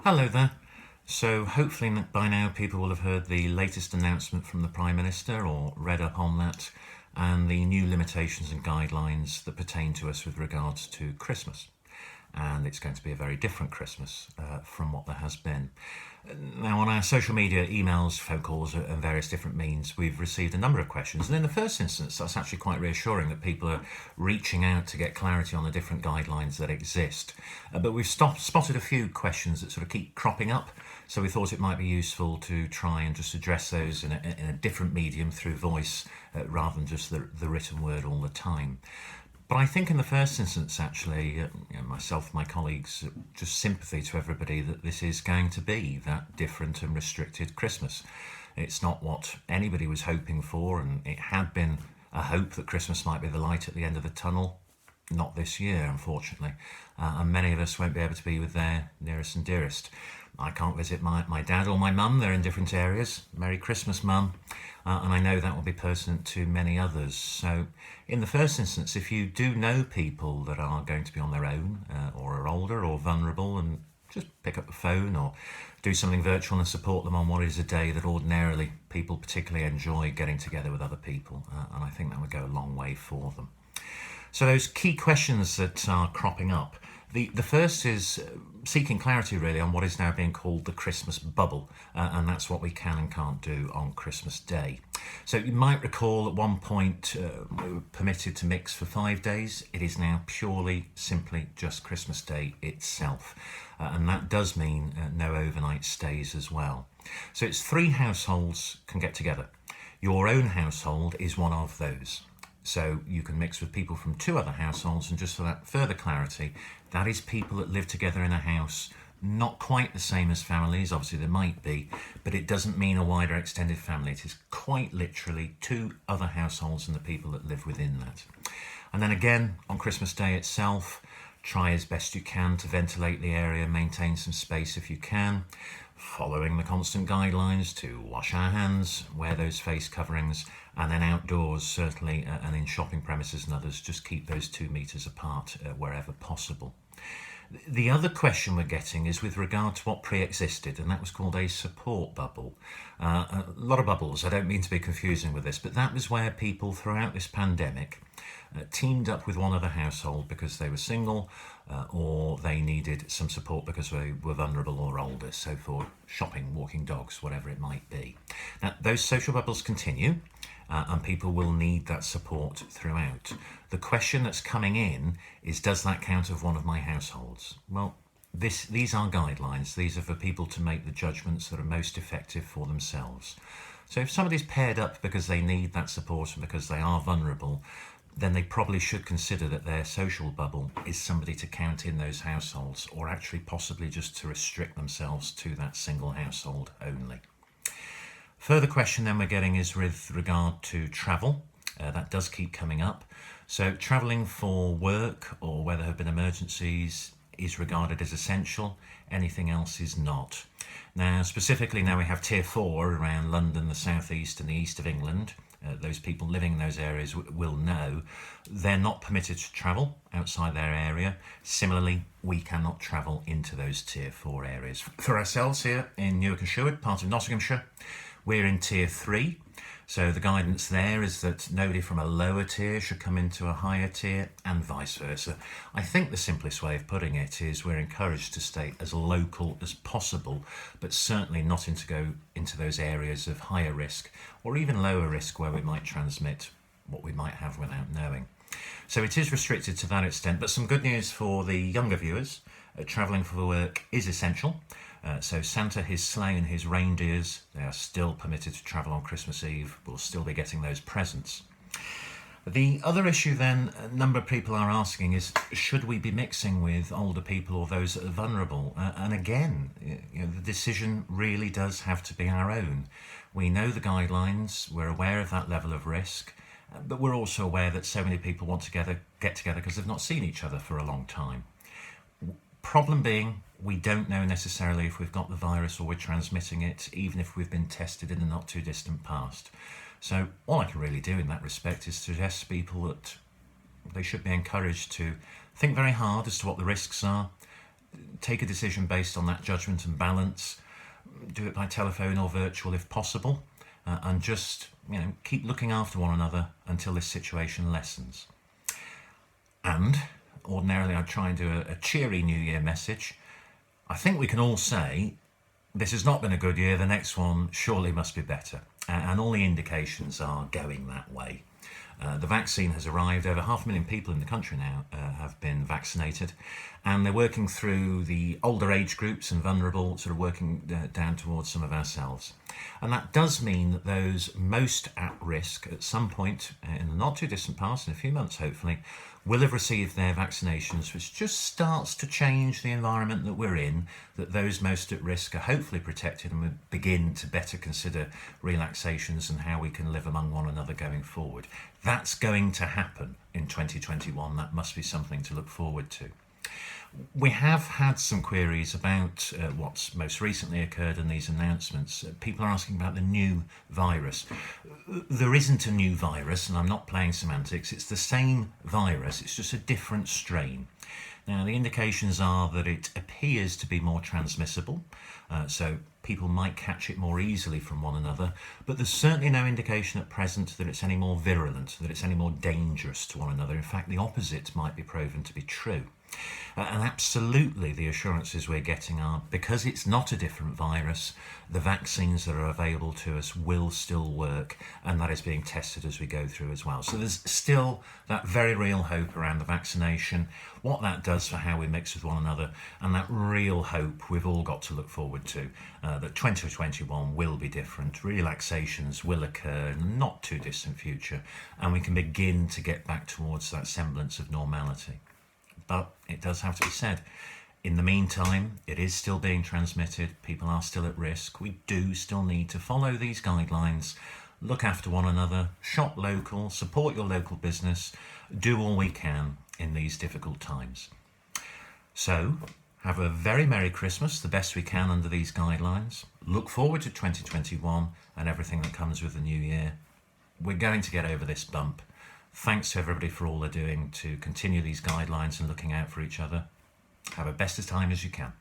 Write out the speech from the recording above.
Hello there. So, hopefully, by now, people will have heard the latest announcement from the Prime Minister or read up on that, and the new limitations and guidelines that pertain to us with regards to Christmas. And it's going to be a very different Christmas from what there has been. Now, on our social media, emails, phone calls, and various different means, we've received a number of questions. And in the first instance, that's actually quite reassuring that people are reaching out to get clarity on the different guidelines that exist. But we've spotted a few questions that sort of keep cropping up. So we thought it might be useful to try and just address those in a different medium through voice rather than just the written word all the time. But I think in the first instance, actually, myself, my colleagues, just sympathy to everybody that this is going to be that different and restricted Christmas. It's not what anybody was hoping for, and it had been a hope that Christmas might be the light at the end of the tunnel. Not this year, unfortunately. And many of us won't be able to be with their nearest and dearest. I can't visit my dad or my mum. They're in different areas. Merry Christmas, mum. And I know that will be pertinent to many others. So in the first instance, if you do know people that are going to be on their own or are older or vulnerable, and just pick up the phone or do something virtual and support them on what is a day that ordinarily people particularly enjoy getting together with other people. And I think that would go a long way for them. So those key questions that are cropping up. The first is seeking clarity really on what is now being called the Christmas bubble, and that's what we can and can't do on Christmas Day. So you might recall at one point we were permitted to mix for 5 days. It is now simply just Christmas Day itself, and that does mean no overnight stays as well. So it's 3 households can get together. Your own household is one of those. So you can mix with people from 2 other households, and just for that further clarity, that is people that live together in a house, not quite the same as families, obviously there might be, but it doesn't mean a wider extended family. It is quite literally 2 other households and the people that live within that. And then again, on Christmas Day itself, try as best you can to ventilate the area, maintain some space if you can, following the constant guidelines to wash our hands, wear those face coverings, and then outdoors certainly, and in shopping premises and others, just keep those 2 metres apart wherever possible. The other question we're getting is with regard to what pre-existed, and that was called a support bubble. A lot of bubbles, I don't mean to be confusing with this, but that was where people throughout this pandemic teamed up with one other household because they were single or they needed some support because they were vulnerable or older, so for shopping, walking dogs, whatever it might be. Now, those social bubbles continue. And people will need that support throughout. The question that's coming in is, does that count as one of my households? Well, these are guidelines. These are for people to make the judgments that are most effective for themselves. So if somebody's paired up because they need that support and because they are vulnerable, then they probably should consider that their social bubble is somebody to count in those households, or actually possibly just to restrict themselves to that single household only. Further question then we're getting is with regard to travel. That does keep coming up. So travelling for work or where there have been emergencies is regarded as essential. Anything else is not. Now specifically now we have Tier 4 around London, the South East and the East of England. Those people living in those areas will know they're not permitted to travel outside their area. Similarly, we cannot travel into those Tier 4 areas. For ourselves here in Newark and Sherwood, part of Nottinghamshire, we're in Tier 3, so the guidance there is that nobody from a lower tier should come into a higher tier, and vice versa. I think the simplest way of putting it is we're encouraged to stay as local as possible, but certainly not to go into those areas of higher risk or even lower risk where we might transmit what we might have without knowing. So it is restricted to that extent, but some good news for the younger viewers. Travelling for work is essential. So Santa, his sleigh and his reindeers, they are still permitted to travel on Christmas Eve. We'll still be getting those presents. The other issue then a number of people are asking is, should we be mixing with older people or those that are vulnerable? And again, the decision really does have to be our own. We know the guidelines, we're aware of that level of risk, but we're also aware that so many people want to get together because they've not seen each other for a long time. Problem being, we don't know necessarily if we've got the virus or we're transmitting it, even if we've been tested in the not too distant past. So all I can really do in that respect is suggest to people that they should be encouraged to think very hard as to what the risks are, take a decision based on that judgment and balance. Do it by telephone or virtual if possible, and just keep looking after one another until this situation lessens. And ordinarily I'd try and do a cheery New Year message. I think we can all say this has not been a good year, the next one surely must be better. And all the indications are going that way. The vaccine has arrived. Over 500,000 people in the country now have been vaccinated, and they're working through the older age groups and vulnerable, sort of working down towards some of ourselves. And that does mean that those most at risk at some point in the not too distant past, in a few months hopefully, will have received their vaccinations, which just starts to change the environment that we're in, that those most at risk are hopefully protected and will begin to better consider relaxations and how we can live among one another going forward. That's going to happen in 2021. That must be something to look forward to. We have had some queries about what's most recently occurred in these announcements. People are asking about the new virus. There isn't a new virus, and I'm not playing semantics. It's the same virus, it's just a different strain. Now, the indications are that it appears to be more transmissible, so people might catch it more easily from one another, but there's certainly no indication at present that it's any more virulent, that it's any more dangerous to one another. In fact, the opposite might be proven to be true. And absolutely the assurances we're getting are, because it's not a different virus, the vaccines that are available to us will still work, and that is being tested as we go through as well. So there's still that very real hope around the vaccination, what that does for how we mix with one another, and that real hope we've all got to look forward to, that 2021 will be different, relaxations will occur in the not too distant future, and we can begin to get back towards that semblance of normality. But it does have to be said, in the meantime, it is still being transmitted, people are still at risk, we do still need to follow these guidelines, look after one another, shop local, support your local business, do all we can in these difficult times. So, have a very Merry Christmas, the best we can under these guidelines, look forward to 2021 and everything that comes with the new year. We're going to get over this bump. Thanks to everybody for all they're doing to continue these guidelines and looking out for each other. Have a best of time as you can.